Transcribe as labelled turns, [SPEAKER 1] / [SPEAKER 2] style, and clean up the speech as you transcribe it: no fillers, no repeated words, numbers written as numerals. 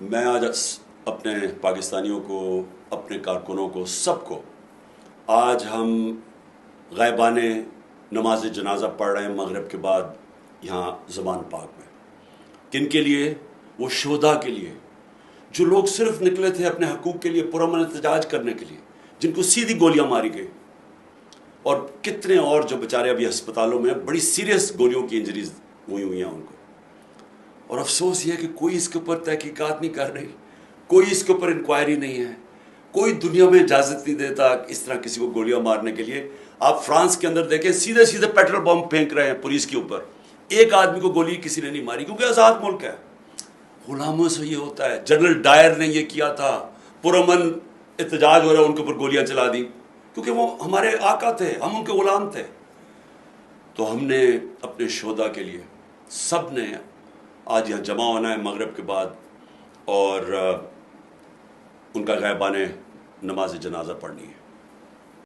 [SPEAKER 1] میں آج اپنے پاکستانیوں کو، اپنے کارکنوں کو، سب کو، آج ہم غائبانہ نماز جنازہ پڑھ رہے ہیں مغرب کے بعد یہاں زمان پاک میں. کن کے لیے؟ وہ شہداء کے لیے جو لوگ صرف نکلے تھے اپنے حقوق کے لیے پرامن احتجاج کرنے کے لیے، جن کو سیدھی گولیاں ماری گئی، اور کتنے اور جو بیچارے ابھی ہسپتالوں میں بڑی سیریس گولیوں کی انجریز ہوئی ہیں ان کو. اور افسوس یہ ہے کہ کوئی اس کے اوپر تحقیقات نہیں کر رہی، کوئی اس کے اوپر انکوائری نہیں ہے، کوئی دنیا میں اجازت نہیں دیتا اس طرح کسی کو گولیاں مارنے کے لیے. آپ فرانس کے اندر دیکھیں، سیدھے سیدھے پیٹرول بم پھینک رہے ہیں پولیس کے اوپر. ایک آدمی کو گولی کسی نے نہیں ماری کیونکہ آزاد ملک ہے. غلاموں سے یہ ہوتا ہے. جنرل ڈائر نے یہ کیا تھا، پرامن احتجاج ہو رہا ہے ان کے اوپر گولیاں چلا دی کیونکہ وہ ہمارے آقا تھے، ہم ان کے غلام تھے. تو ہم نے اپنے شہداء کے لیے سب نے آج یہاں جمع ہونا ہے مغرب کے بعد، اور ان کا غائبانہ نماز جنازہ پڑھنی ہے.